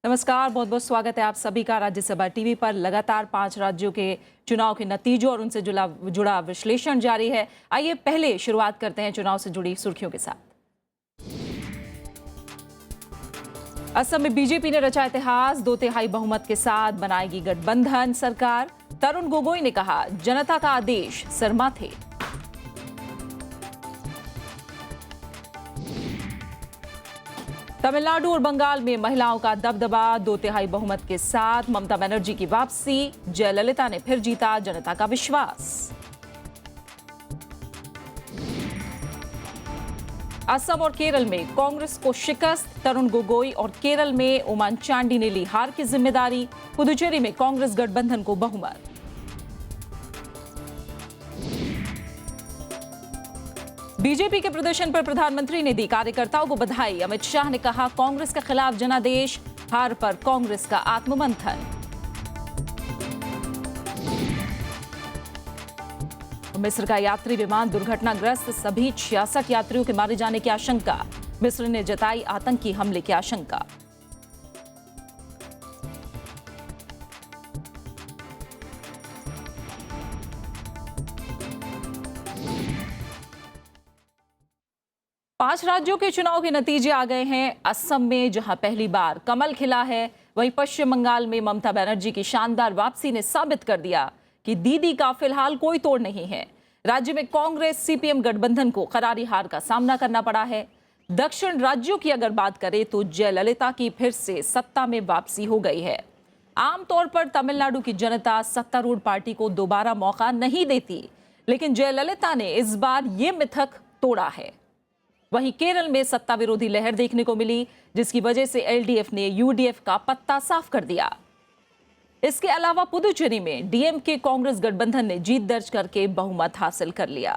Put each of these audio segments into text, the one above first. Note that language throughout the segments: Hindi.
नमस्कार, बहुत बहुत स्वागत है आप सभी का राज्यसभा टीवी पर। लगातार 5 राज्यों के चुनाव के नतीजों और उनसे जुड़ा विश्लेषण जारी है। आइए पहले शुरुआत करते हैं चुनाव से जुड़ी सुर्खियों के साथ। असम में बीजेपी ने रचा इतिहास, 2/3 बहुमत के साथ बनाएगी गठबंधन सरकार। तरुण गोगोई ने कहा, जनता का आदेश सरमा थे। तमिलनाडु और बंगाल में महिलाओं का दबदबा, 2/3 बहुमत के साथ ममता बनर्जी की वापसी। जयललिता ने फिर जीता जनता का विश्वास। असम और केरल में कांग्रेस को शिकस्त, तरुण गोगोई और केरल में ओमान चांडी ने ली हार की जिम्मेदारी। पुदुचेरी में कांग्रेस गठबंधन को बहुमत। बीजेपी के प्रदर्शन पर प्रधानमंत्री ने दी कार्यकर्ताओं को बधाई। अमित शाह ने कहा, कांग्रेस के खिलाफ जनादेश, हार पर कांग्रेस का आत्ममंथन। मिस्र का यात्री विमान दुर्घटनाग्रस्त, सभी 66 यात्रियों के मारे जाने की आशंका। मिस्र ने जताई आतंकी हमले की आशंका। पांच राज्यों के चुनाव के नतीजे आ गए हैं। असम में जहां पहली बार कमल खिला है, वहीं पश्चिम बंगाल में ममता बनर्जी की शानदार वापसी ने साबित कर दिया कि दीदी का फिलहाल कोई तोड़ नहीं है। राज्य में कांग्रेस सीपीएम गठबंधन को करारी हार का सामना करना पड़ा है। दक्षिण राज्यों की अगर बात करें तो जयललिता की फिर से सत्ता में वापसी हो गई है। आमतौर पर तमिलनाडु की जनता सत्तारूढ़ पार्टी को दोबारा मौका नहीं देती, लेकिन जयललिता ने इस बार ये मिथक तोड़ा है। वहीं केरल में सत्ता विरोधी लहर देखने को मिली, जिसकी वजह से एलडीएफ ने यूडीएफ का पत्ता साफ कर दिया। इसके अलावा पुदुचेरी में डीएमके कांग्रेस गठबंधन ने जीत दर्ज करके बहुमत हासिल कर लिया।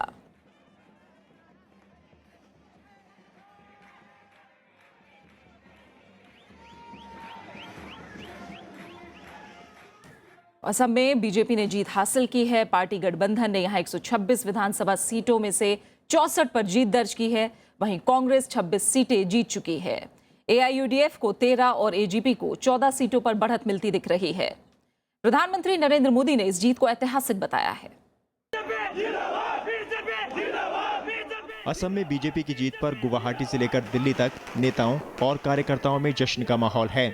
असम में बीजेपी ने जीत हासिल की है। पार्टी गठबंधन ने यहां 126 विधानसभा सीटों में से 64 पर जीत दर्ज की है। वहीं कांग्रेस 26 सीटें जीत चुकी है। एआईयूडीएफ को 13 और एजीपी को 14 सीटों पर बढ़त मिलती दिख रही है। प्रधानमंत्री नरेंद्र मोदी ने इस जीत को ऐतिहासिक बताया है। असम में बीजेपी की जीत पर गुवाहाटी से लेकर दिल्ली तक नेताओं और कार्यकर्ताओं में जश्न का माहौल है।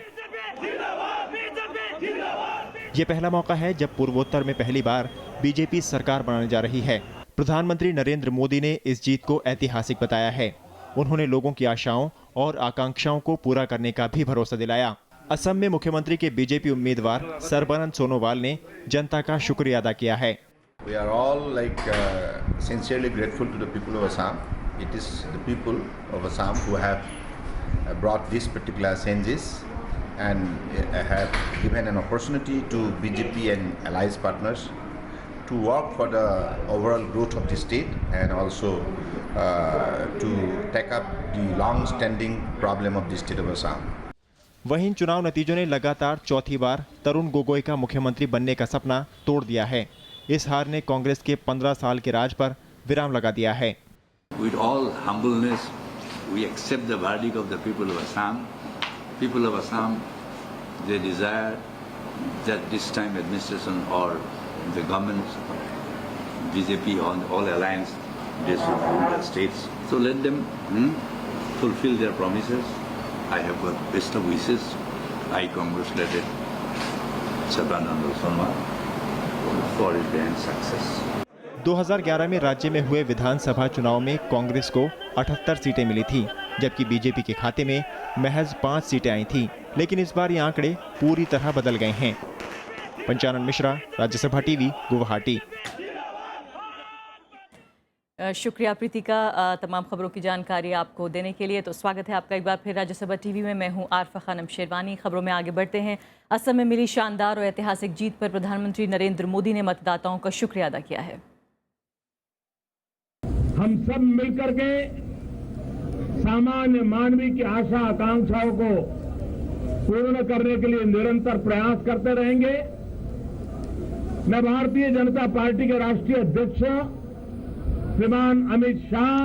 ये पहला मौका है जब पूर्वोत्तर में पहली बार बीजेपी सरकार बनाने जा रही है। प्रधानमंत्री नरेंद्र मोदी ने इस जीत को ऐतिहासिक बताया है। उन्होंने लोगों की आशाओं और आकांक्षाओं को पूरा करने का भी भरोसा दिलाया। असम में मुख्यमंत्री के बीजेपी उम्मीदवार सर्बानंद सोनोवाल ने जनता का शुक्रिया अदा किया है। We are all sincerely grateful to the people of Assam. It is the people of Assam who have brought these particular changes and have given an opportunity to BJP and allies partners to work for the overall growth of the state and also to take up the long-standing problem of the state of Assam. वहीं चुनाव नतीजों ने लगातार चौथी बार तरुण गोगोई का मुख्यमंत्री बनने का सपना तोड़ दिया है। इस हार ने कांग्रेस के 15 साल के राज पर विराम लगा दिया है। With all humbleness, we accept the verdict of the people of Assam. People of Assam, they desire that this time administration or the government, BJP or all alliance, they should rule the states. So let them fulfill their promises. I have got best of wishes. I congratulated Sarbanand Sonowal for his grand success. 2011 में राज्य में हुए विधानसभा चुनाव में कांग्रेस को 78 सीटें मिली थी, जबकि बीजेपी के खाते में महज 5 सीटें आई थी। लेकिन इस बार ये आंकड़े पूरी तरह बदल गए हैं। पंचानन मिश्रा, राज्यसभा टीवी, गुवाहाटी। शुक्रिया प्रीतिका, तमाम खबरों की जानकारी आपको देने के लिए। तो स्वागत है आपका एक बार फिर राज्यसभा टीवी में। मैं हूं आरफा खानम शेरवानी। खबरों में आगे बढ़ते हैं। असम में मिली शानदार और ऐतिहासिक जीत पर प्रधानमंत्री नरेंद्र मोदी ने मतदाताओं का शुक्रिया अदा किया है। हम सब मिलकर के सामान्य मानवीय की आशा आकांक्षाओं को पूर्ण करने के लिए निरंतर प्रयास करते रहेंगे। मैं भारतीय जनता पार्टी के राष्ट्रीय अध्यक्ष श्रीमान अमित शाह,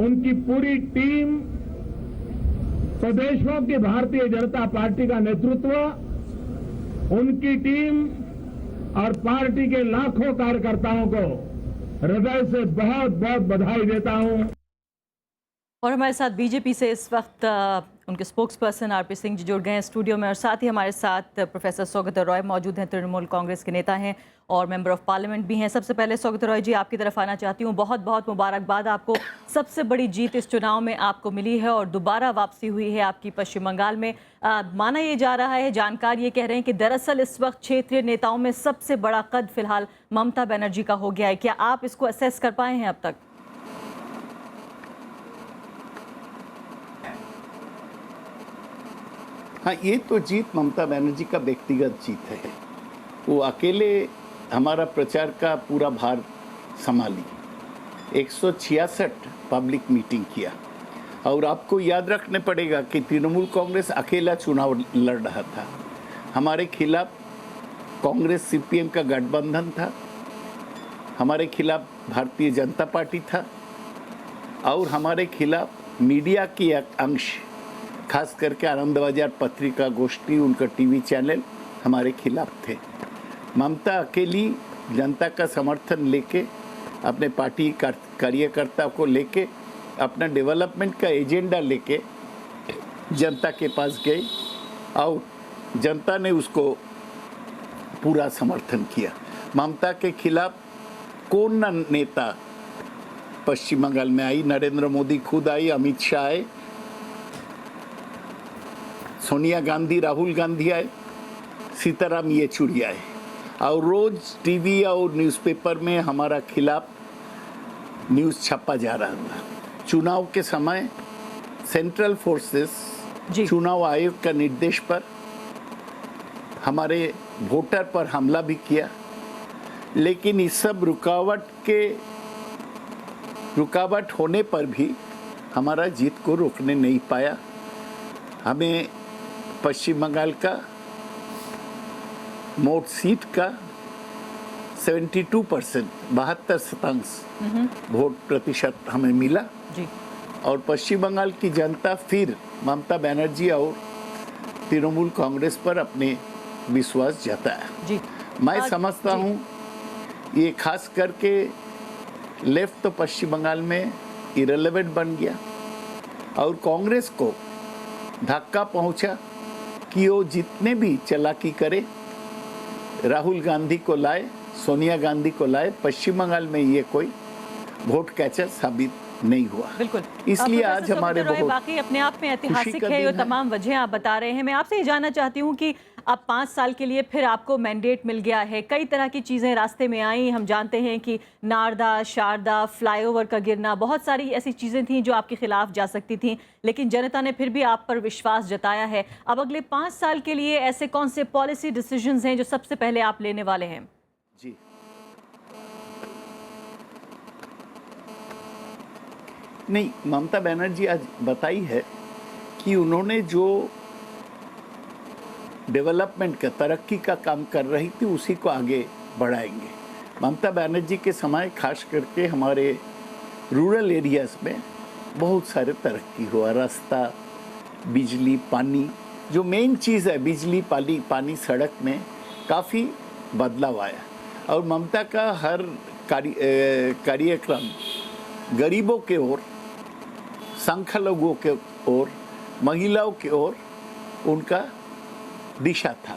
उनकी पूरी टीम प्रदेशों की भारतीय जनता पार्टी का नेतृत्व, उनकी टीम और पार्टी के लाखों कार्यकर्ताओं को हृदय से बहुत बहुत बधाई देता हूं। और हमारे साथ बीजेपी से इस वक्त उनके spokes person RP Singh ji जुड़ गए हैं स्टूडियो में, और साथ ही हमारे साथ प्रोफेसर सौगत रॉय मौजूद हैं, तृणमूल कांग्रेस के नेता हैं और मेंबर ऑफ पार्लियामेंट भी हैं। सबसे पहले सौगत रॉय जी, आपकी तरफ आना चाहती हूँ। बहुत बहुत मुबारकबाद आपको, सबसे बड़ी जीत इस चुनाव में आपको मिली है और दोबारा वापसी हुई है आपकी पश्चिम बंगाल में। माना ये जा रहा है, जानकार ये कह रहे हैं कि दरअसल इस वक्त क्षेत्रीय नेताओं में सबसे बड़ा कद फिलहाल ममता बनर्जी का हो गया है। क्या आप इसको असेस कर पाए हैं अब तक? हाँ, ये तो जीत ममता बनर्जी का व्यक्तिगत जीत है। वो अकेले हमारा प्रचार का पूरा भार संभाली, 166 पब्लिक मीटिंग किया। और आपको याद रखने पड़ेगा कि तृणमूल कांग्रेस अकेला चुनाव लड़ रहा था। हमारे खिलाफ कांग्रेस सीपीएम का गठबंधन था, हमारे खिलाफ भारतीय जनता पार्टी था और हमारे खिलाफ मीडिया की एक अंश, खास करके आनंदबाजार पत्रिका गोष्ठी, उनका टीवी चैनल हमारे खिलाफ थे। ममता अकेली जनता का समर्थन लेके, अपने पार्टी कार्यकर्ता को लेके, अपना डेवलपमेंट का एजेंडा लेके जनता के पास गई और जनता ने उसको पूरा समर्थन किया। ममता के खिलाफ कौन ना नेता पश्चिम बंगाल में आई? नरेंद्र मोदी खुद आई, अमित शाह आए, सोनिया गांधी, राहुल गांधी आए, सीताराम येचुरी आए और रोज टीवी और न्यूज़पेपर में हमारा खिलाफ न्यूज़ छपा जा रहा था। चुनाव के समय सेंट्रल फोर्सेस चुनाव आयोग का निर्देश पर हमारे वोटर पर हमला भी किया, लेकिन इस सब रुकावट होने पर भी हमारा जीत को रोकने नहीं पाया। हमें पश्चिम बंगाल का मोट सीट का 72%, 72% वोट प्रतिशत हमें मिला जी। और पश्चिम बंगाल की जनता फिर ममता बनर्जी और तृणमूल कांग्रेस पर अपने विश्वास जताया जी। मैं समझता हूँ ये खास करके लेफ्ट तो पश्चिम बंगाल में इरेलेवेंट बन गया और कांग्रेस को धक्का पहुंचा कि वो जितने भी चालाकी करे, राहुल गांधी को लाए, सोनिया गांधी को लाए, पश्चिम बंगाल में ये कोई वोट कैचर साबित नहीं हुआ। बिल्कुल, इसलिए आज हमारे बहुत बाकी अपने आप में ऐतिहासिक है, ये तमाम वजह आप बता रहे हैं। मैं आपसे ये जानना चाहती हूँ कि अब 5 साल के लिए फिर आपको मैंडेट मिल गया है, कई तरह की चीज़ें रास्ते में आई। हम जानते हैं कि नारदा, शारदा, फ्लाईओवर का गिरना, बहुत सारी ऐसी चीज़ें थीं जो आपके खिलाफ जा सकती थीं, लेकिन जनता ने फिर भी आप पर विश्वास जताया है। अब अगले 5 साल के लिए ऐसे कौन से पॉलिसी डिसीजंस हैं जो सबसे पहले आप लेने वाले हैं? जी, नहीं, ममता बनर्जी आज बताई है कि उन्होंने जो डेवलपमेंट का, तरक्की का काम कर रही थी उसी को आगे बढ़ाएंगे। ममता बनर्जी के समय खास करके हमारे रूरल एरियाज़ में बहुत सारे तरक्की हुआ, रास्ता, बिजली, पानी, जो मेन चीज़ है बिजली, पानी, सड़क में काफ़ी बदलाव आया। और ममता का हर कार्यक्रम गरीबों के ओर, संख्यालघुओं के ओर, महिलाओं के ओर उनका दिशा था।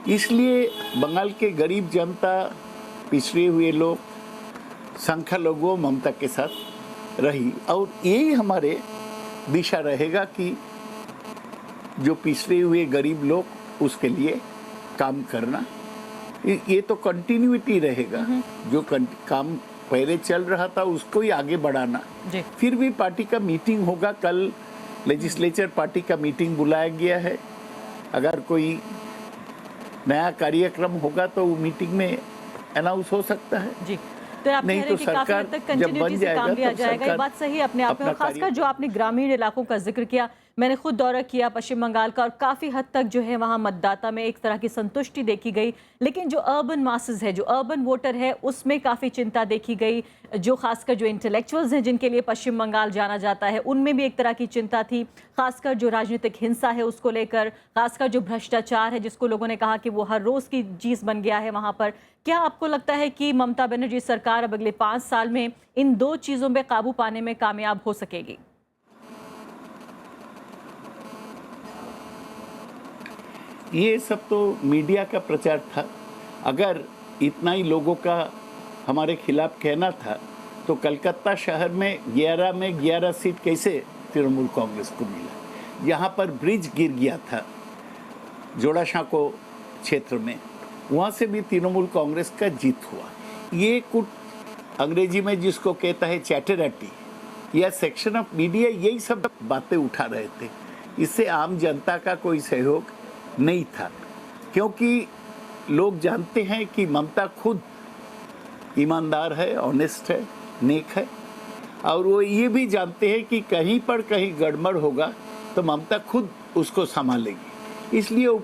इसलिए बंगाल के गरीब जनता, पिछड़े हुए लोग, संख्यालघु ममता के साथ रही और यही हमारे दिशा रहेगा कि जो पिछड़े हुए गरीब लोग उसके लिए काम करना, ये तो कंटिन्यूटी रहेगा। जो काम पहले चल रहा था उसको ही आगे बढ़ाना। फिर भी पार्टी का मीटिंग होगा, कल लेजिस्लेचर पार्टी का मीटिंग बुलाया गया है। अगर कोई नया कार्यक्रम होगा तो वो मीटिंग में अनाउंस हो सकता है जी। तो आप नहीं कह रहे तो हैं कि काफी हद तक कंटिन्यूटी से काम लिया जाएगा, ये बात सही है अपने आप में। और खासकर जो आपने ग्रामीण इलाकों का जिक्र किया, मैंने खुद दौरा किया पश्चिम बंगाल का और काफ़ी हद तक जो है वहाँ मतदाता में एक तरह की संतुष्टि देखी गई, लेकिन जो अर्बन मासेस है, जो अर्बन वोटर है, उसमें काफ़ी चिंता देखी गई। जो खासकर जो इंटेलेक्चुअल्स हैं जिनके लिए पश्चिम बंगाल जाना जाता है, उनमें भी एक तरह की चिंता थी, खासकर जो राजनीतिक हिंसा है उसको लेकर, खासकर जो भ्रष्टाचार है जिसको लोगों ने कहा कि वो हर रोज़ की चीज़ बन गया है वहाँ पर। क्या आपको लगता है कि ममता बनर्जी सरकार अब अगले 5 साल में इन 2 चीज़ों पे काबू पाने में कामयाब हो सकेगी? ये सब तो मीडिया का प्रचार था। अगर इतना ही लोगों का हमारे खिलाफ कहना था तो कलकत्ता शहर में 11 सीट कैसे तृणमूल कांग्रेस को मिला? यहाँ पर ब्रिज गिर गया था जोड़ासांको क्षेत्र में, वहाँ से भी तृणमूल कांग्रेस का जीत हुआ। ये कुछ अंग्रेजी में जिसको कहता है चैटराटी या सेक्शन ऑफ मीडिया, यही सब बातें उठा रहे थे। इससे आम जनता का कोई सहयोग नहीं था, क्योंकि लोग जानते हैं कि ममता खुद ईमानदार है, ऑनेस्ट है, नेक है, और वो ये भी जानते हैं कि कहीं पर कहीं गड़बड़ होगा तो ममता खुद उसको संभालेगी। इसलिए वो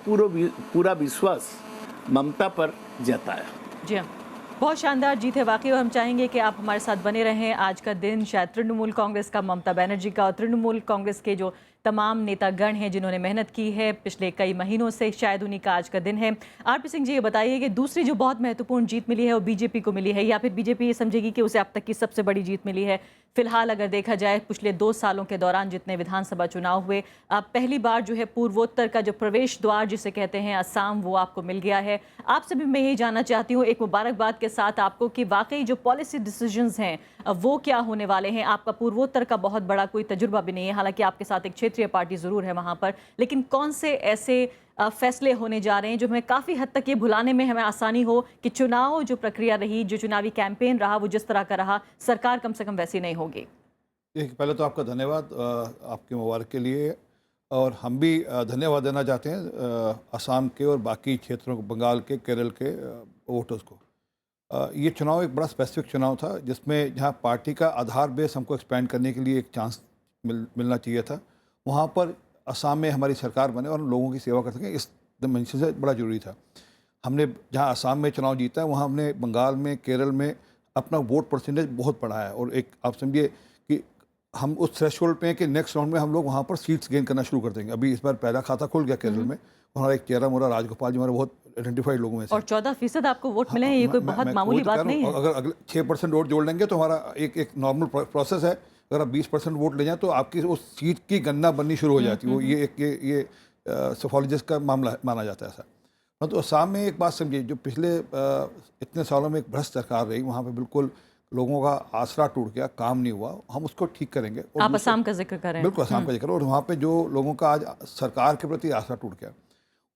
पूरा विश्वास ममता पर जताया। जी हाँ, बहुत शानदार जीत है वाकई, और हम चाहेंगे कि आप हमारे साथ बने रहें। आज का दिन शायद तृणमूल कांग्रेस का, ममता बनर्जी का और तृणमूल कांग्रेस के जो तमाम नेतागण हैं जिन्होंने मेहनत की है पिछले कई महीनों से, शायद उन्हीं का आज का दिन है। आरपी सिंह जी, ये बताइए कि दूसरी जो बहुत महत्वपूर्ण जीत मिली है वो बीजेपी को मिली है, या फिर बीजेपी ये समझेगी कि उसे अब तक की सबसे बड़ी जीत मिली है? फिलहाल अगर देखा जाए पिछले 2 सालों के दौरान जितने विधानसभा चुनाव हुए, पहली बार जो है पूर्वोत्तर का जो प्रवेश द्वार जिसे कहते हैं असम, वो आपको मिल गया है। आपसे भी मैं यही जानना चाहती हूँ, एक मुबारकबाद के साथ आपको, कि वाकई जो पॉलिसी डिसीजंस हैं वो क्या होने वाले हैं? आपका पूर्वोत्तर का बहुत बड़ा कोई तजुर्बा भी नहीं है, हालांकि आपके साथ एक क्षेत्रीय पार्टी ज़रूर है वहाँ पर, लेकिन कौन से ऐसे फैसले होने जा रहे हैं जो हमें काफ़ी हद तक ये भुलाने में हमें आसानी हो कि चुनाव जो प्रक्रिया रही, जो चुनावी कैंपेन रहा, वो जिस तरह का रहा, सरकार कम से कम वैसी नहीं होगी? पहले तो आपका धन्यवाद आपके मुबारक के लिए, और हम भी धन्यवाद देना चाहते हैं असम के और बाकी क्षेत्रों को, बंगाल के, केरल के वोटर्स को। ये चुनाव एक बड़ा स्पेसिफिक चुनाव था जिसमें जहाँ पार्टी का आधार बेस हमको एक्सपेंड करने के लिए एक चांस मिलना चाहिए था, वहाँ पर असम में हमारी सरकार बने और लोगों की सेवा कर सकें, इस डिमेंशन से बड़ा ज़रूरी था। हमने जहाँ असम में चुनाव जीता है, वहाँ हमने बंगाल में, केरल में अपना वोट परसेंटेज बहुत बढ़ाया है, और एक आप समझिए कि हम उस थ्रेशोल्ड पे हैं कि नेक्स्ट राउंड में हम लोग वहाँ पर सीट्स गेन करना शुरू कर देंगे। अभी इस बार पहला खाता खुल गया केरल में, हमारा एक चेहरा मोरा राजगोपाल जी हमारे बहुत आइडेंटिफाइड लोगों में से, और 14% आपको वोट मिले हैं, ये कोई बहुत मामूली बात नहीं है। अगर अगले 6% वोट जोड़ लेंगे तो हमारा एक नॉर्मल प्रोसेस है। अगर आप 20% वोट ले जाएं तो आपकी उस सीट की गणना बननी शुरू हो जाती है। वो ये सोफोलॉजिस्ट का मामला माना जाता है ऐसा। तो असम में एक बात समझिए, जो पिछले इतने सालों में एक भ्रष्ट सरकार रही, वहाँ पे बिल्कुल लोगों का आसरा टूट गया, काम नहीं हुआ, हम उसको ठीक करेंगे। और आप असम का जिक्र करें? बिल्कुल असम का जिक्र, और वहाँ पे जो लोगों का आज सरकार के प्रति आसरा टूट गया,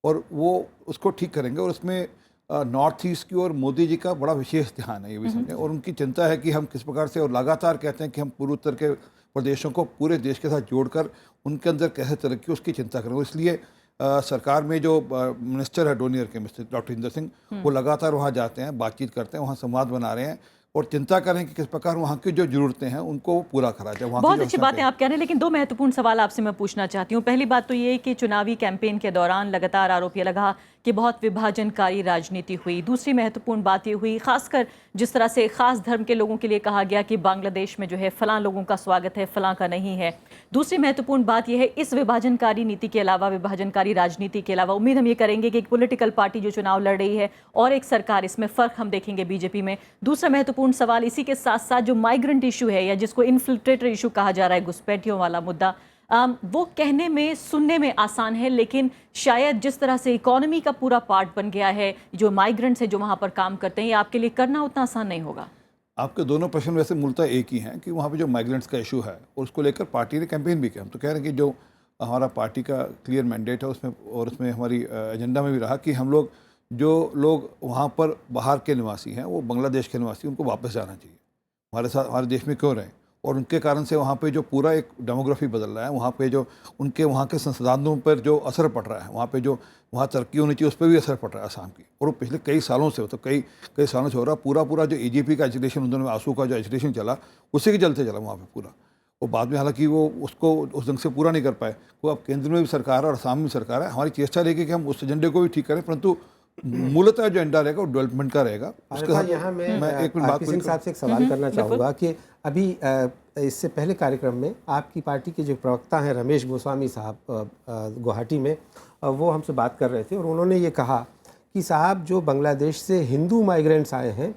और वो उसको ठीक करेंगे। और उसमें नॉर्थ ईस्ट की और मोदी जी का बड़ा विशेष ध्यान है, ये भी समझें, और उनकी चिंता है कि हम किस प्रकार से, और लगातार कहते हैं कि हम पूर्वोत्तर के प्रदेशों को पूरे देश के साथ जोड़कर उनके अंदर कैसे तरक्की, उसकी चिंता करें। इसलिए सरकार में जो मिनिस्टर है डोनियर के, मिस्टर डॉक्टर इंदर सिंह, वो लगातार वहाँ जाते हैं, बातचीत करते हैं, वहाँ संवाद बना रहे हैं और चिंता करें कि किस प्रकार वहाँ की जो जरूरतें हैं उनको पूरा करा जाए। बहुत अच्छी बातें आप कह रहे हैं, लेकिन 2 महत्वपूर्ण सवाल आपसे मैं पूछना चाहती हूँ। पहली बात तो ये कि चुनावी कैंपेन के दौरान लगातार आरोप ये लगा कि बहुत विभाजनकारी राजनीति हुई। दूसरी महत्वपूर्ण बात ये हुई, खासकर जिस तरह से खास धर्म के लोगों के लिए कहा गया कि बांग्लादेश में जो है फलां लोगों का स्वागत है, फलां का नहीं है। दूसरी महत्वपूर्ण बात यह है, इस विभाजनकारी नीति के अलावा, विभाजनकारी राजनीति के अलावा, उम्मीद हम ये करेंगे कि एक पॉलिटिकल पार्टी जो चुनाव लड़ रही है और एक सरकार, इसमें फ़र्क हम देखेंगे बीजेपी में। दूसरा महत्वपूर्ण सवाल इसी के साथ साथ जो माइग्रेंट इशू है, या जिसको इन्फिल्ट्रेटर इशू कहा जा रहा है, घुसपैठियों वाला मुद्दा, वो कहने में, सुनने में आसान है, लेकिन शायद जिस तरह से इकोनॉमी का पूरा पार्ट बन गया है, जो माइग्रेंट्स है जो वहाँ पर काम करते हैं, ये आपके लिए करना उतना आसान नहीं होगा। आपके दोनों प्रश्न वैसे मूलतः एक ही हैं कि वहाँ पे जो माइग्रेंट्स का इशू है और उसको लेकर पार्टी ने कैंपेन भी किया। हम तो कह रहे हैं कि जो हमारा पार्टी का क्लियर मैंडेट है उसमें, और उसमें हमारी एजेंडा में भी रहा कि हम लोग, जो लोग वहाँ पर बाहर के निवासी हैं, वो बांग्लादेश के निवासी, उनको वापस जाना चाहिए। हमारे साथ, हमारे देश में क्यों रहें, और उनके कारण से वहाँ पे जो पूरा एक डेमोग्राफी बदल रहा है, वहाँ पे जो उनके वहाँ के संसाधनों पर जो असर पड़ रहा है, वहाँ पे जो वहाँ तरक्की होनी चाहिए उस पर भी असर पड़ रहा है असम की। और वो पिछले कई सालों से, तो कई सालों से हो रहा। पूरा जो AGP का एजुकेशन, उन्होंने आंसू का जो एजुकेशन चला, उसी के चलते चला वहाँ पे पूरा। वो बाद में हालांकि वो उसको उस ढंग से पूरा नहीं कर पाए। वो अब केंद्र में भी सरकार है और असम में भी सरकार है। हमारी चेष्टा रहेगी कि हम उस एजेंडे को भी ठीक करें, परंतु मूलतः जो एजेंडा रहेगा वो डेवलपमेंट का रहेगा। उसके साथ यहाँ मैं एक मिनट बात सिंह साहब से एक सवाल करना चाहूँगा कि अभी इससे पहले कार्यक्रम में आपकी पार्टी के जो प्रवक्ता हैं रमेश गोस्वामी साहब गुवाहाटी में, वो हमसे बात कर रहे थे और उन्होंने ये कहा कि साहब जो बांग्लादेश से हिंदू माइग्रेंट्स आए हैं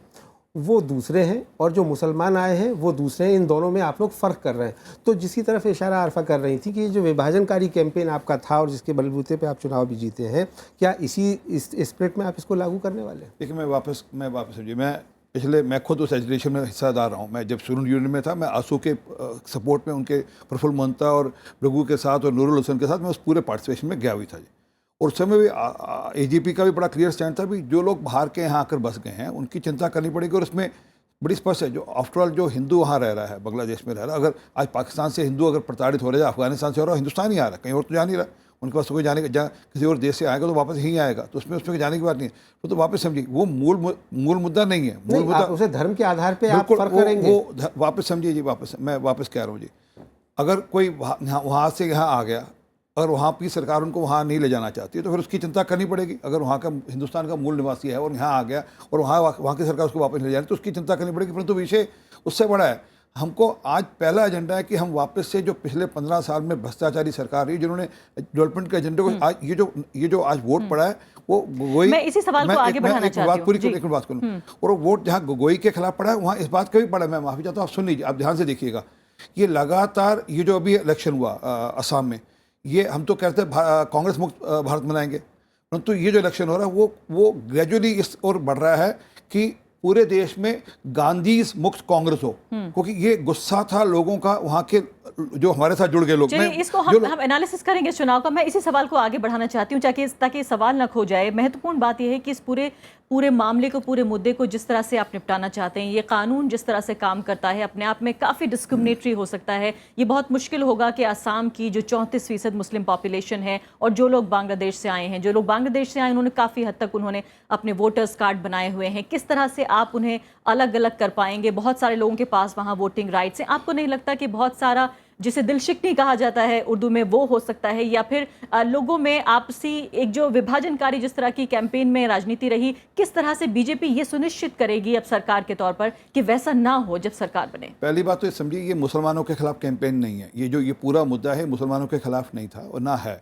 वो दूसरे हैं और जो मुसलमान आए हैं वो दूसरे हैं, इन दोनों में आप लोग फ़र्क कर रहे हैं। तो जिसकी तरफ इशारा आरफा कर रही थी कि ये जो विभाजनकारी कैंपेन आपका था और जिसके बलबूते पे आप चुनाव भी जीते हैं, क्या इस स्पिरिट में आप इसको लागू करने वाले हैं? देखिए मैं वापस समझिए, मैं खुद उस एजुकेशन में हिस्सादार रहा हूँ। मैं जब स्टूडेंट यूनियन में था, मैं आंसू के सपोर्ट में उनके प्रफुल्ल मोहंता और रघु के साथ और नूरुल हुसैन के साथ मैं उस पूरे पार्टिसिपेशन में गया हुई था जी। और उस समय भी एजीपी का भी बड़ा क्लियर स्टैंड था भी जो लोग बाहर के यहाँ आकर बस गए हैं उनकी चिंता करनी पड़ेगी। और उसमें बड़ी स्पष्ट है, जो आफ्टरऑल जो हिंदू वहाँ रह रहा है, बांग्लादेश में रह रहा है, अगर आज पाकिस्तान से हिंदू अगर प्रताड़ित हो रहा है, अफगानिस्तान से हो रहा है, हिंदुस्तान ही आ रहा है, कहीं और तो जा नहीं रहा। उनके पास कोई जाने का, जहाँ किसी और देश से आएगा तो वापस यहीं आएगा, तो उसमें जाने की बात नहीं है। तो वापस समझिए, वो मूल मुद्दा नहीं है। मूल मुद्दा उसे धर्म के आधार पर आप फर्क करेंगे। वो वापस समझिए जी, मैं वापस कह रहा हूँ जी, अगर कोई वहाँ से यहाँ आ गया, अगर वहाँ की सरकार उनको वहाँ नहीं ले जाना चाहती है तो फिर उसकी चिंता करनी पड़ेगी। अगर वहाँ का हिंदुस्तान का मूल निवासी है और यहाँ आ गया और वहाँ की सरकार उसको वापस ले जाए तो उसकी चिंता करनी पड़ेगी। परंतु विषय उससे बड़ा है। हमको आज पहला एजेंडा है कि हम वापस से जो पिछले 15 साल में भ्रष्टाचारी सरकार रही, जिन्होंने डेवलपमेंट के एजेंडे को आज ये जो आज वोट पड़ा है वो गोगोई, मैं इसी सवाल को आगे बढ़ाना चाहती हूं। एक बात करूँ, और वोट जहाँ गोगोई के खिलाफ पड़ा है वहाँ इस बात का भी पड़ा है। मैं माफी चाहता हूँ, आप सुन लीजिए, आप ध्यान से देखिएगा। ये लगातार ये जो अभी इलेक्शन हुआ असम में, ये हम तो कहते हैं कांग्रेस मुक्त भारत बनाएंगे, परंतु ये जो इलेक्शन हो रहा है वो ग्रेजुअली इस ओर बढ़ रहा है कि पूरे देश में गांधी मुक्त कांग्रेस हो, क्योंकि ये गुस्सा था लोगों का, वहाँ के जो हमारे साथ जुड़ गए लोग। इसको हम एनालिसिस करेंगे इस चुनाव का। मैं इसी सवाल को आगे बढ़ाना चाहती हूँ ताकि सवाल न खो जाए। महत्वपूर्ण बात यह है कि इस पूरे मामले को, पूरे मुद्दे को जिस तरह से आप निपटाना चाहते हैं, ये कानून जिस तरह से काम करता है अपने आप में काफ़ी डिस्क्रिमिनेटरी हो सकता है। ये बहुत मुश्किल होगा कि असम की जो 34% मुस्लिम पॉपुलेशन है और जो लोग बांग्लादेश से आए हैं, उन्होंने काफ़ी हद तक उन्होंने अपने वोटर्स कार्ड बनाए हुए हैं, किस तरह से आप उन्हें अलग अलग कर पाएंगे? बहुत सारे लोगों के पास वहाँ वोटिंग राइट्स हैं। आपको नहीं लगता कि बहुत सारा जिसे दिलशिकनी कहा जाता है उर्दू में वो हो सकता है, या फिर लोगों में आपसी एक जो विभाजनकारी जिस तरह की कैंपेन में राजनीति रही, किस तरह से बीजेपी ये सुनिश्चित करेगी अब सरकार के तौर पर कि वैसा ना हो जब सरकार बने? पहली बात तो ये समझिए, ये मुसलमानों के खिलाफ कैंपेन नहीं है। ये पूरा मुद्दा है मुसलमानों के खिलाफ नहीं था और ना है।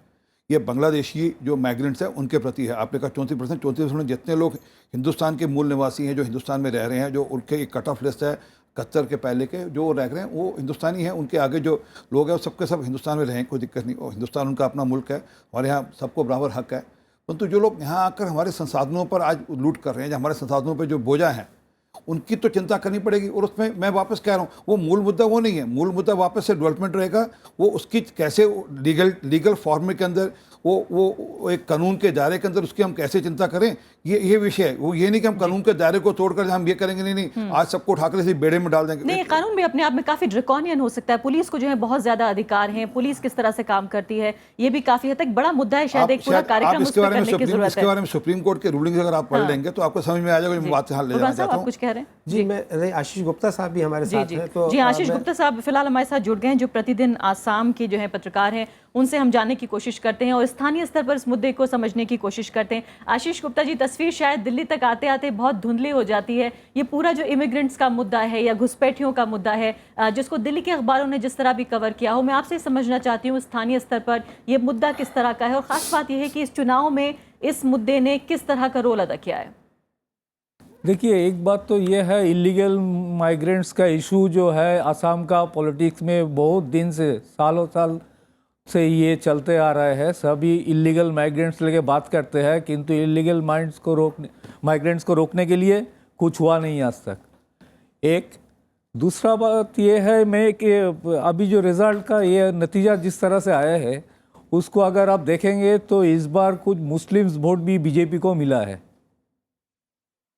ये बांग्लादेशी जो माइग्रेंट्स हैं उनके प्रति है। आपने कहा 34% जितने लोग हिंदुस्तान के मूल निवासी हैं, जो हिंदुस्तान में रह रहे हैं, जो उनके एक कट ऑफ लिस्ट है 71 के पहले के, जो रह रहे हैं वो हिंदुस्तानी हैं। उनके आगे जो लोग हैं वो सबके सब हिंदुस्तान में रहें, कोई दिक्कत नहीं। और हिंदुस्तान उनका अपना मुल्क है, हमारे यहाँ सबको बराबर हक है। परंतु जो लोग यहाँ आकर हमारे संसाधनों पर आज लूट कर रहे हैं, जो हमारे संसाधनों पर जो बोझा हैं, उनकी तो चिंता करनी पड़ेगी। और उसमें मैं वापस कह रहा हूँ, वो मूल मुद्दा वो नहीं है। मूल मुद्दा वापस से डेवलपमेंट रहेगा। वो उसकी कैसे लीगल फॉर्मेट के अंदर वो एक कानून के दायरे के अंदर उसकी हम कैसे चिंता करें, ये विषय है। वो ये नहीं कि हम कानून के दायरे को तोड़कर हम ये करेंगे, नहीं आज सबको उठाकर इसी बेड़े में डाल देंगे। नहीं, कानून भी अपने आप में काफी ड्रैकोनियन हो सकता है। पुलिस को जो है बहुत ज्यादा अधिकार हैं, पुलिस किस तरह से काम करती है ये भी काफी हद तक बड़ा मुद्दा है। शायद एक पूरा कार्यक्रम उस पर करने की जरूरत है। इसके बारे में सुप्रीम कोर्ट के रूलिंग अगर आप पढ़ लेंगे तो आपको समझ में आ जाएगा। मैं बात से हाल ले जाना चाहता हूं। आप कुछ कह रहे हैं? जी, मैं आशीष गुप्ता साहब भी हमारे साथ हैं। तो जी, आशीष गुप्ता साहब फिलहाल हमारे साथ जुड़ गए हैं, जो प्रतिदिन आसाम के जो है पत्रकार हैं। उनसे हम जानने की कोशिश करते हैं और स्थानीय स्तर पर इस मुद्दे को समझने की कोशिश करते हैं। आशीष गुप्ता जी, तस्वीर शायद दिल्ली तक आते आते बहुत धुंधली हो जाती है। ये पूरा जो इमिग्रेंट्स का मुद्दा है या घुसपैठियों का मुद्दा है, जिसको दिल्ली के अखबारों ने जिस तरह भी कवर किया हो, मैं आपसे समझना चाहती हूँ स्थानीय स्तर पर ये मुद्दा किस तरह का है, और ख़ास बात यह है कि इस चुनाव में इस मुद्दे ने किस तरह का रोल अदा किया है? देखिए, एक बात तो ये है, इलीगल माइग्रेंट्स का इशू जो है असम का पॉलिटिक्स में बहुत दिन से, सालों साल से ये चलते आ रहे हैं। सभी इलीगल माइग्रेंट्स लेके बात करते हैं, किंतु इलीगल माइग्रेंट्स को रोकने के लिए कुछ हुआ नहीं आज तक। एक दूसरा बात ये है मैं कि अभी जो रिज़ल्ट का ये नतीजा जिस तरह से आया है, उसको अगर आप देखेंगे तो इस बार कुछ मुस्लिम्स वोट भी बीजेपी को मिला है।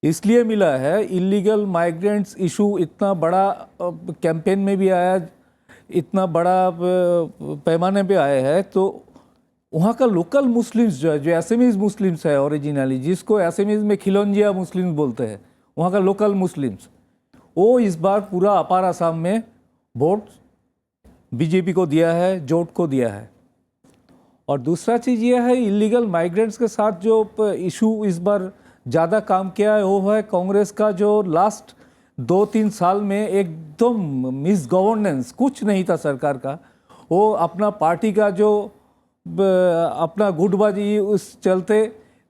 इसलिए मिला है, इलीगल माइग्रेंट्स इशू इतना बड़ा कैंपेन में भी आया, इतना बड़ा पैमाने पे आया है, तो वहाँ का लोकल मुस्लिम्स जो है, जो एसएमीज मुस्लिम्स है ओरिजिनली, जिसको एसएमीज में खिलौंजिया मुस्लिम्स बोलते हैं, वहाँ का लोकल मुस्लिम्स, वो इस बार पूरा अपार असम में वोट बीजेपी को दिया है, जोट को दिया है। और दूसरा चीज़ ये है, इलीगल माइग्रेंट्स के साथ जो इशू इस बार ज़्यादा काम किया है वो है कांग्रेस का जो लास्ट 2-3 साल में एकदम मिस गवर्नेंस, कुछ नहीं था सरकार का। वो अपना पार्टी का जो अपना गुटबाजी उस चलते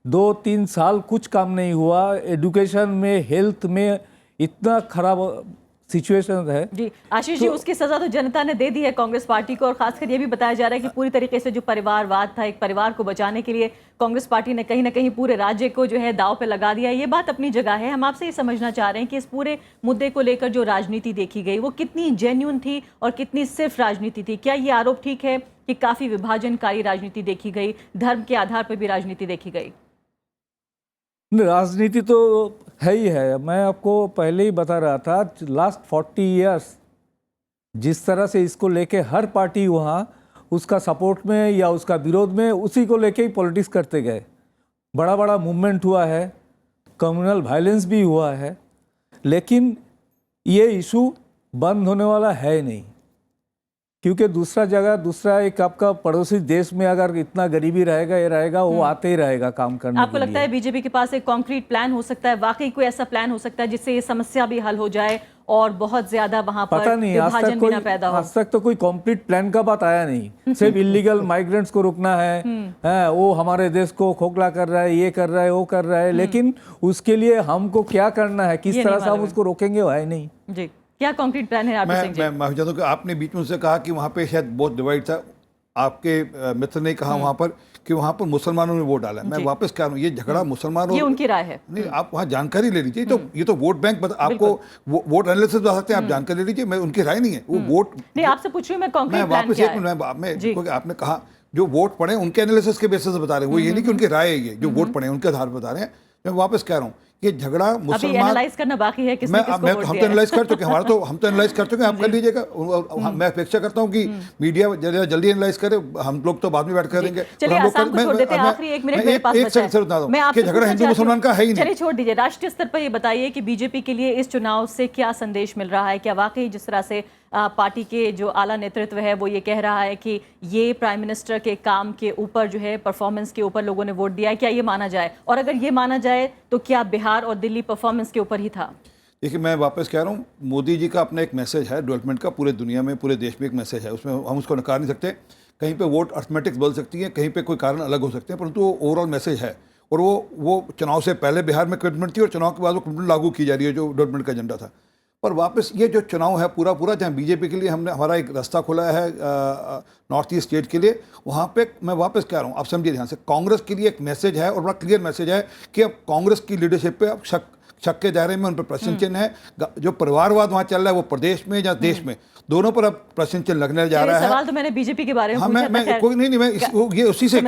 2-3 साल कुछ काम नहीं हुआ। एजुकेशन में, हेल्थ में इतना खराब सिचुएशन है। जी आशीष जी, उसकी सजा तो जनता ने दे दी है कांग्रेस पार्टी को, और खासकर ये भी बताया जा रहा है कि पूरी तरीके से जो परिवारवाद था, एक परिवार को बचाने के लिए कांग्रेस पार्टी ने कहीं ना कहीं पूरे राज्य को जो है दांव पे लगा दिया। ये बात अपनी जगह है। हम आपसे ये समझना चाह रहे हैं कि इस पूरे मुद्दे को लेकर जो राजनीति देखी गई वो कितनी जेन्युइन थी और कितनी सिर्फ राजनीति थी। क्या ये आरोप ठीक है कि काफी विभाजनकारी राजनीति देखी गई, धर्म के आधार पर भी राजनीति देखी गई? राजनीति तो है ही है। मैं आपको पहले ही बता रहा था, लास्ट 40 इयर्स जिस तरह से इसको लेके हर पार्टी वहाँ उसका सपोर्ट में या उसका विरोध में उसी को लेके ही पॉलिटिक्स करते गए। बड़ा बड़ा मूवमेंट हुआ है, कम्युनल वायलेंस भी हुआ है, लेकिन ये इशू बंद होने वाला है नहीं। क्योंकि दूसरा एक आपका पड़ोसी देश में अगर इतना गरीबी रहेगा, ये रहेगा, वो आते ही रहेगा काम करने के लिए। आपको लगता है बीजेपी के पास एक कॉन्क्रीट प्लान हो सकता है, वाकई कोई ऐसा प्लान हो सकता है जिससे ये समस्या भी हल हो जाए और बहुत ज्यादा वहां पर पता नहीं, विभाजन भी ना पैदा हो? आज तक तो कोई कंप्लीट प्लान का बात आया नहीं। सिर्फ इलीगल माइग्रेंट्स को रोकना है, वो हमारे देश को खोखला कर रहा है, ये कर रहा है, वो कर रहा है, लेकिन उसके लिए हमको क्या करना है, किस तरह से हम उसको रोकेंगे, वो है नहीं। जी, क्या कॉन्क्रीट प्लान है आरपी सिंह जी? मैं चाहता हूँ कि आपने बीच में उनसे कहा कि वहाँ पे शायद बहुत डिवाइड था। आपके मित्र ने कहा वहाँ पर कि वहाँ पर मुसलमानों ने वोट डाला है। मैं वापस कह रहा हूँ, ये झगड़ा मुसलमानों, ये उनकी राय है। नहीं, आप वहाँ जानकारी ले लीजिए। तो ये तो वोट बैंक आपको वोट एनालिसिस बता सकते हैं, आप जानकारी ले लीजिए। मैं उनकी राय नहीं है, वो वोट नहीं, आपसे पूछ रही हूँ मैं, कॉन्क्रीट प्लान वापस क्या एक है? मिनट, क्योंकि आपने कहा जो वोट पड़े उनके एनालिसिस के बेसिस बता रहे हैं, वो ये नहीं कि उनकी राय है, ये जो वोट पड़े उनके आधार पर बता रहे हैं। मैं वापस कह रहा हूँ ये झगड़ा मुसलमान, एनालाइज करना बाकी है, किसने किसको वोट हम दिया तो है? एनालाइज कर चुके, हम तो एनालाइज कर चुके, आप कर लीजिएगा। मैं अपेक्षा करता हूँ कि मीडिया जल्दी एनालाइज करे, हम लोग तो बाद में बैठ करेंगे। चलिए आसाम को छोड़ देते हैं, आखिरी 1 मिनट मेरे पास बचा है। मैं आपसे झगड़ा हिंदू मुसलमान का है ही नहीं। चलिए छोड़ दीजिए, राष्ट्रीय स्तर पर ये बताइए कि बीजेपी के लिए इस चुनाव से क्या संदेश मिल रहा है? क्या वाकई जिस तरह से पार्टी के जो आला नेतृत्व है वो ये कह रहा है कि ये प्राइम मिनिस्टर के काम के ऊपर जो है, परफॉर्मेंस के ऊपर लोगों ने वोट दिया है, क्या ये माना जाए? और अगर ये माना जाए तो क्या बिहार और दिल्ली परफॉर्मेंस के ऊपर ही था? देखिए, मैं वापस कह रहा हूँ, मोदी जी का अपना एक मैसेज है डेवलपमेंट का, पूरे दुनिया में, पूरे देश में एक मैसेज है, उसमें हम उसको नकार नहीं सकते। कहीं पे वोट अर्थमेटिक्स बदल सकती है, कहीं पे कोई कारण अलग हो सकते हैं, परंतु वो ओवरऑल मैसेज है। और वो चुनाव से पहले बिहार में कमिटमेंट थी और चुनाव के बाद वो कमिटमेंट लागू की जा रही है, जो डेवलपमेंट का एजेंडा था। और वापस ये जो चुनाव है पूरा जहाँ बीजेपी के लिए हमारा एक रास्ता खुला है नॉर्थ ईस्ट स्टेट के लिए, वहाँ पे मैं वापस कह रहा हूँ, आप समझिए ध्यान से, कांग्रेस के लिए एक मैसेज है और बड़ा क्लियर मैसेज है कि अब कांग्रेस की लीडरशिप पे अब शक के दायरे में उन पर प्रश्न चिन्ह है। जो परिवारवाद वहाँ चल रहा है वो प्रदेश में या देश में, दोनों पर अब प्रश्न चिन्ह लगने जा रहा है। सवाल तो मैंने बीजेपी के बारे में पूछा था। मैं कोई नहीं, मैं ये उसी से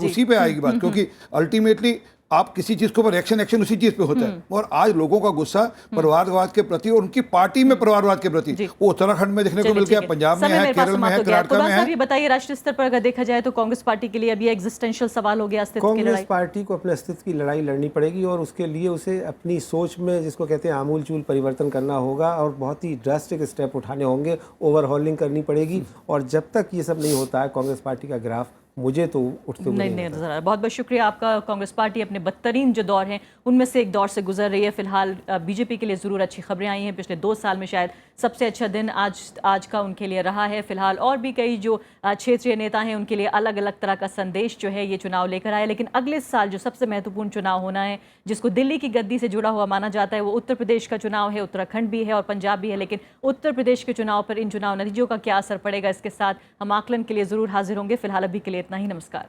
उसी पे आएगी बात, क्योंकि अल्टीमेटली आप किसी चीज के ऊपर एक्शन उसी चीज पे होता है। और आज लोगों का गुस्सा परिवारवाद के प्रति और उनकी पार्टी में परिवारवाद के प्रति वो उत्तराखंड में देखने को मिल गया, पंजाब में है, केरल में है, कर्नाटक में है। ये बताइए, राष्ट्रीय स्तर पर अगर देखा जाए तो कांग्रेस पार्टी के लिए अभी एग्जिस्टेंशियल सवाल हो गया अस्तित्व की लड़ाई। कांग्रेस पार्टी को अपने अस्तित्व की लड़ाई लड़नी पड़ेगी और उसके लिए उसे अपनी सोच में, जिसको कहते हैं आमूल चूल परिवर्तन करना होगा और बहुत ही ड्रास्टिक स्टेप उठाने होंगे, ओवरहॉलिंग करनी पड़ेगी। और जब तक ये सब नहीं होता है, कांग्रेस पार्टी का ग्राफ मुझे तो उठते हुए नहीं नजर आ रहा। बहुत बहुत शुक्रिया आपका। कांग्रेस पार्टी अपने बदतरीन जो दौर हैं उनमें से एक दौर से गुजर रही है। फिलहाल बीजेपी के लिए ज़रूर अच्छी खबरें आई हैं। पिछले 2 साल में शायद सबसे अच्छा दिन आज का उनके लिए रहा है। फिलहाल और भी कई जो क्षेत्रीय नेता हैं उनके लिए अलग अलग तरह का संदेश जो है ये चुनाव लेकर आए। लेकिन अगले साल जो सबसे महत्वपूर्ण चुनाव होना है, जिसको दिल्ली की गद्दी से जुड़ा हुआ माना जाता है, वो उत्तर प्रदेश का चुनाव है। उत्तराखंड भी है और पंजाब भी है, लेकिन उत्तर प्रदेश के चुनाव पर इन चुनाव नतीजों का क्या असर पड़ेगा, इसके साथ हम आकलन के लिए ज़रूर हाजिर होंगे। फिलहाल अभी के लिए इतना ही। नमस्कार।